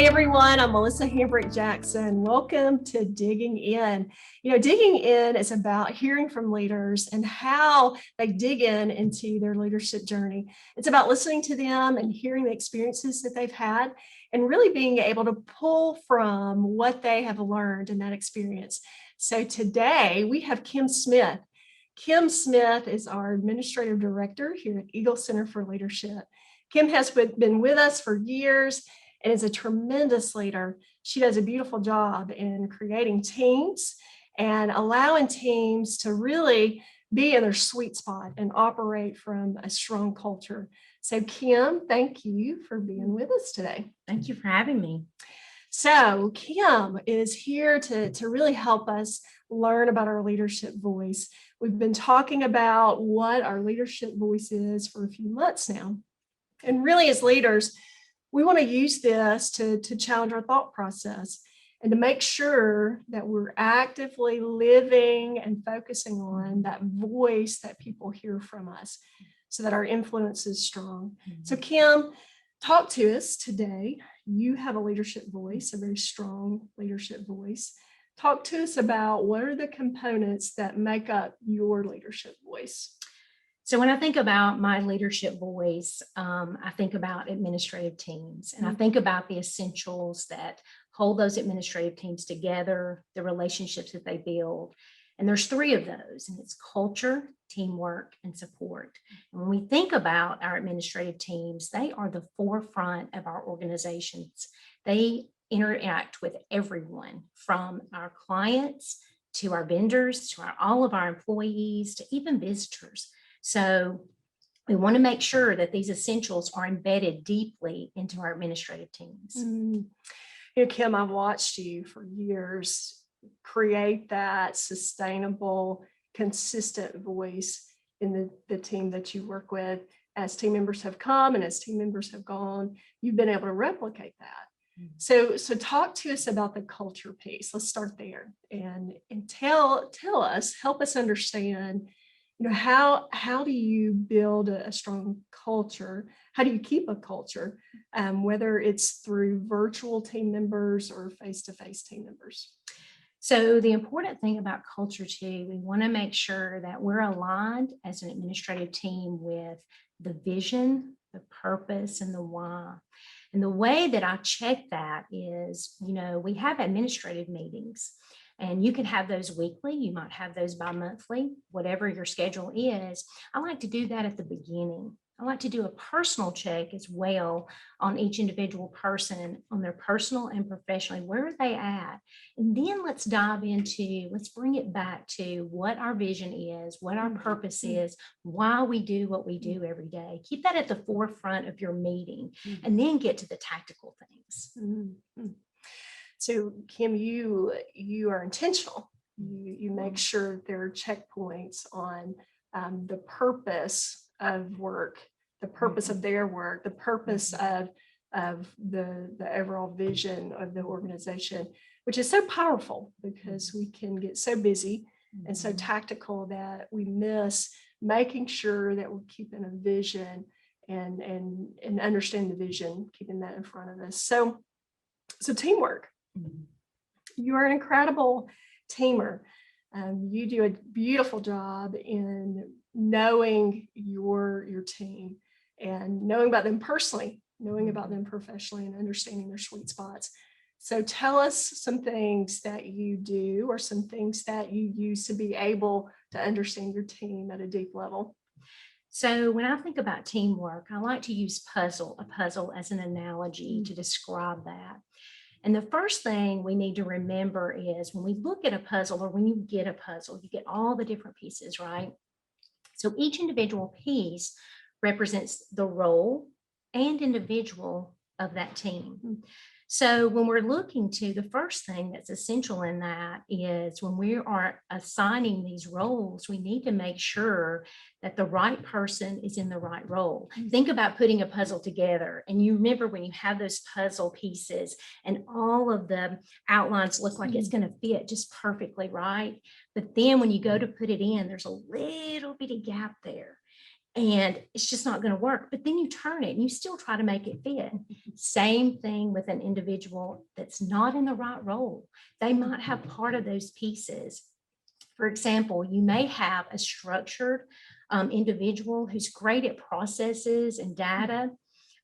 Hey everyone, I'm Melissa Hambrick Jackson. Welcome to Digging In. Digging In is about hearing from leaders and how they dig into their leadership journey. It's about listening to them and hearing the experiences that they've had and really being able to pull from what they have learned in that experience. So today we have Kim Smith. Kim Smith is our administrative director here at Eagle Center for Leadership. Kim has been with us for years and is a tremendous leader. She does a beautiful job in creating teams and allowing teams to really be in their sweet spot and operate from a strong culture. So Kim, thank you for being with us today. Thank you for having me. So Kim is here to really help us learn about our leadership voice. We've been talking about what our leadership voice is for a few months now. And really as leaders, we want to use this to challenge our thought process and to make sure that we're actively living and focusing on that voice that people hear from us so that our influence is strong. So Kim, talk to us today. You have a leadership voice, a very strong leadership voice. Talk to us about what are the components that make up your leadership voice. So when I think about my leadership voice, I think about administrative teams, and I think about the essentials that hold those administrative teams together, the relationships that they build. And there's three of those, and it's culture, teamwork, and support. And when we think about our administrative teams, they are the forefront of our organizations. They interact with everyone from our clients to our vendors, to all of our employees, to even visitors. So we want to make sure that these essentials are embedded deeply into our administrative teams. Kim, I've watched you for years create that sustainable, consistent voice in the team that you work with. As team members have come and as team members have gone, you've been able to replicate that. So talk to us about the culture piece. Let's start there and tell us, help us understand, how do you build a strong culture? How do you keep a culture, whether it's through virtual team members or face-to-face team members? So the important thing about culture too, we want to make sure that we're aligned as an administrative team with the vision, the purpose, and the why. And the way that I check that is, we have administrative meetings. And you can have those weekly, you might have those bi-monthly, whatever your schedule is. I like to do that at the beginning. I like to do a personal check as well on each individual person, on their personal and professionally, where are they at? And then let's bring it back to what our vision is, what our purpose is, why we do what we do every day. Keep that at the forefront of your meeting and then get to the tactical things. So Kim, you are intentional. You make sure there are checkpoints on the purpose of work, the purpose of their work, the purpose of the overall vision of the organization, which is so powerful because we can get so busy and so tactical that we miss making sure that we're keeping a vision and understand the vision, keeping that in front of us. So teamwork. You are an incredible teamer. You do a beautiful job in knowing your team and knowing about them personally, knowing about them professionally, and understanding their sweet spots. So tell us some things that you do or some things that you use to be able to understand your team at a deep level. So when I think about teamwork, I like to use a puzzle as an analogy to describe that. And the first thing we need to remember is when we look at a puzzle or when you get a puzzle, you get all the different pieces, right? So each individual piece represents the role and individual of that team. So when we're looking to the first thing that's essential in that is when we are assigning these roles, we need to make sure that the right person is in the right role. Think about putting a puzzle together, and you remember when you have those puzzle pieces and all of the outlines look like it's going to fit just perfectly, right? But then when you go to put it in, there's a little bitty gap there. and it's just not going to work. But then you turn it and you still try to make it fit. Same thing with an individual that's not in the right role. They might have part of those pieces. For example, you may have a structured individual who's great at processes and data,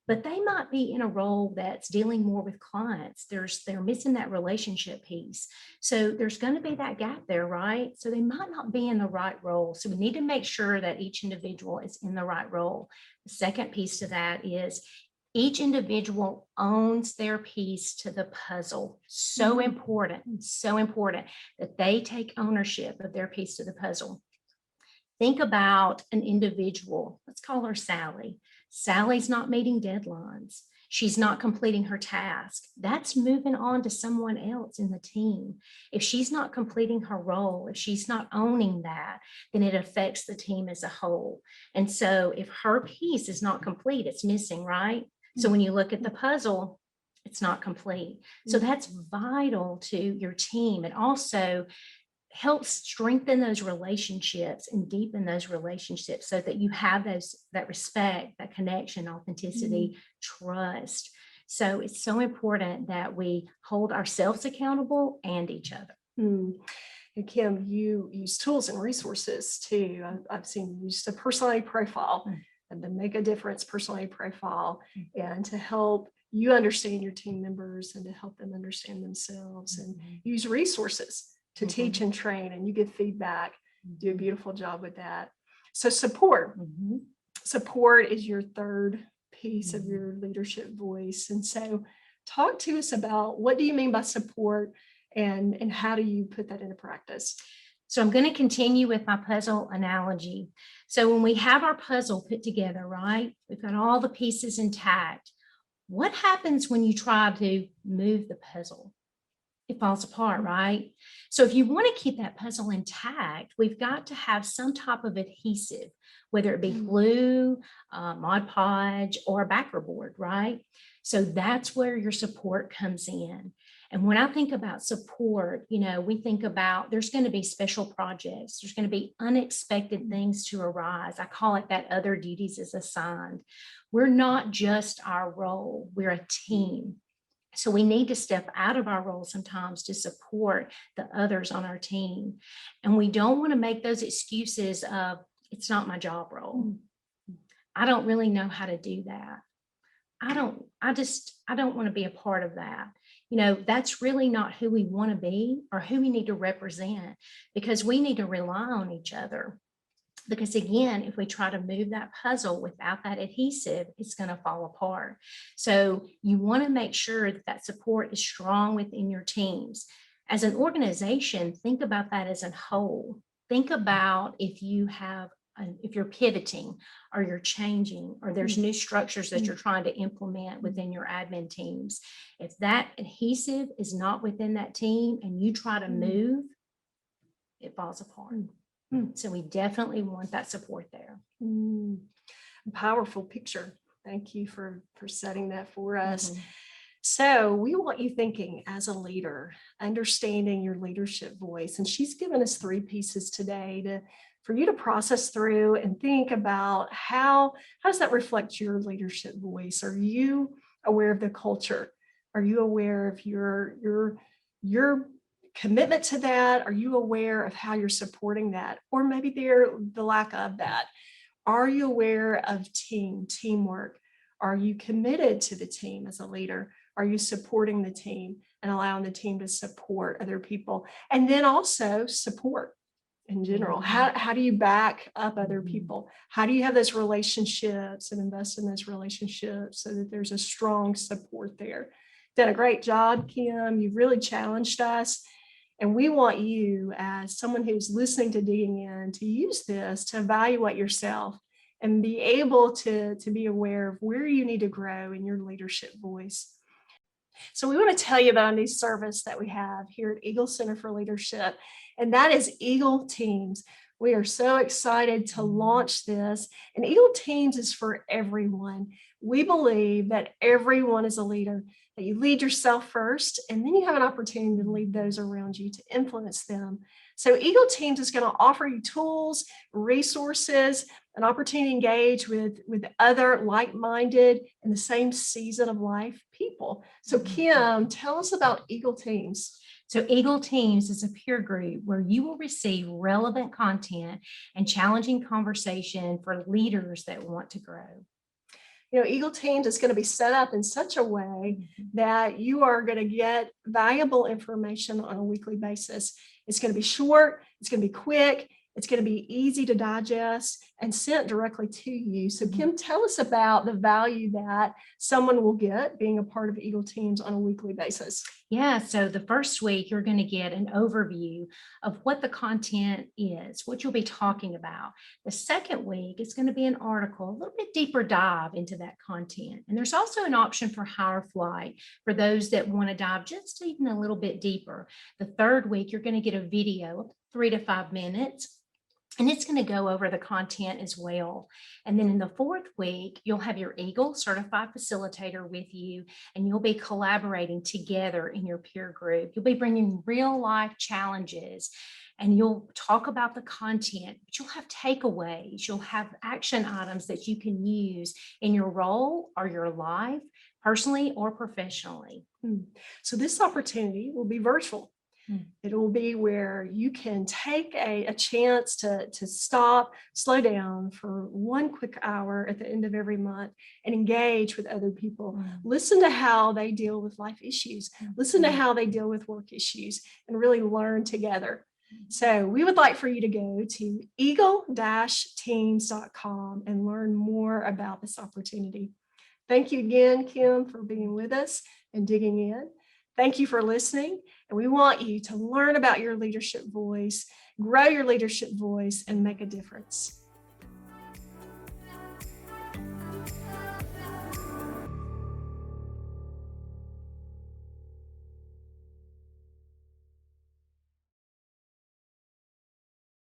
but they might be in a role that's dealing more with clients. They're missing that relationship piece. So there's going to be that gap there, right? So they might not be in the right role. So we need to make sure that each individual is in the right role. The second piece to that is each individual owns their piece to the puzzle. So important that they take ownership of their piece to the puzzle. Think about an individual. Let's call her Sally. Sally's not meeting deadlines. She's not completing her task. That's moving on to someone else in the team. If she's not completing her role, if she's not owning that, then it affects the team as a whole. And so if her piece is not complete, it's missing, right? So when you look at the puzzle, it's not complete. So that's vital to your team. It also helps strengthen those relationships and deepen those relationships so that you have that respect, that connection, authenticity, trust. So it's so important that we hold ourselves accountable and each other. And Kim, you use tools and resources too. I've seen you use a personality profile and the Make a Difference personality profile, and to help you understand your team members and to help them understand themselves, and use resources to teach and train, and you give feedback. Do a beautiful job with that. So support is your third piece of your leadership voice. And so talk to us about, what do you mean by support, and how do you put that into practice? So I'm going to continue with my puzzle analogy. So when we have our puzzle put together, right, we've got all the pieces intact. What happens when you try to move the puzzle? It falls apart, right? So if you want to keep that puzzle intact, we've got to have some type of adhesive, whether it be glue, Mod Podge, or a backer board, right? So that's where your support comes in. And when I think about support, we think about there's going to be special projects. There's going to be unexpected things to arise. I call it that other duties is assigned. We're not just our role. We're a team. So we need to step out of our role sometimes to support the others on our team. And we don't want to make those excuses of, it's not my job role. I don't really know how to do that. I don't want to be a part of that. That's really not who we want to be or who we need to represent, because we need to rely on each other. Because again, if we try to move that puzzle without that adhesive, it's going to fall apart. So you want to make sure that support is strong within your teams. As an organization, think about that as a whole. Think about if you're pivoting or you're changing, or there's new structures that you're trying to implement within your admin teams. If that adhesive is not within that team and you try to move, it falls apart. So we definitely want that support there. Powerful picture. Thank you for setting that for us. So we want you thinking as a leader, understanding your leadership voice. And she's given us 3 pieces today for you to process through and think about how does that reflect your leadership voice? Are you aware of the culture? Are you aware of your commitment to that? Are you aware of how you're supporting that? Or maybe the lack of that. Are you aware of teamwork? Are you committed to the team as a leader? Are you supporting the team and allowing the team to support other people? And then also support in general. How do you back up other people? How do you have those relationships and invest in those relationships so that there's a strong support there? Done a great job, Kim. You've really challenged us. And we want you, as someone who's listening to Digging In, to use this to evaluate yourself and be able to be aware of where you need to grow in your leadership voice. So we want to tell you about a new service that we have here at Eagle Center for Leadership, and that is Eagle Teams. We are so excited to launch this, and Eagle Teams is for everyone. We believe that everyone is a leader, that you lead yourself first, and then you have an opportunity to lead those around you to influence them. So Eagle Teams is going to offer you tools, resources, an opportunity to engage with other like-minded in the same season of life people. So Kim, tell us about Eagle Teams. So Eagle Teams is a peer group where you will receive relevant content and challenging conversation for leaders that want to grow. Eagle Teams is going to be set up in such a way that you are going to get valuable information on a weekly basis. It's going to be short, it's going to be quick, it's going to be easy to digest and sent directly to you. So Kim, tell us about the value that someone will get being a part of Eagle Teams on a weekly basis. Yeah, so the first week, you're going to get an overview of what the content is, what you'll be talking about. The second week is going to be an article, a little bit deeper dive into that content. And there's also an option for higher flight for those that want to dive just even a little bit deeper. The third week, you're going to get a video of 3 to 5 minutes. And it's going to go over the content as well. And then in the fourth week, you'll have your Eagle certified facilitator with you, and you'll be collaborating together in your peer group. You'll be bringing real life challenges, and you'll talk about the content, but you'll have takeaways. You'll have action items that you can use in your role or your life, personally or professionally. So this opportunity will be virtual. It will be where you can take a chance to stop, slow down for 1 quick hour at the end of every month and engage with other people. Listen to how they deal with life issues. Listen to how they deal with work issues and really learn together. So we would like for you to go to eagle-teams.com and learn more about this opportunity. Thank you again, Kim, for being with us and digging in. Thank you for listening. And we want you to learn about your leadership voice, grow your leadership voice, and make a difference.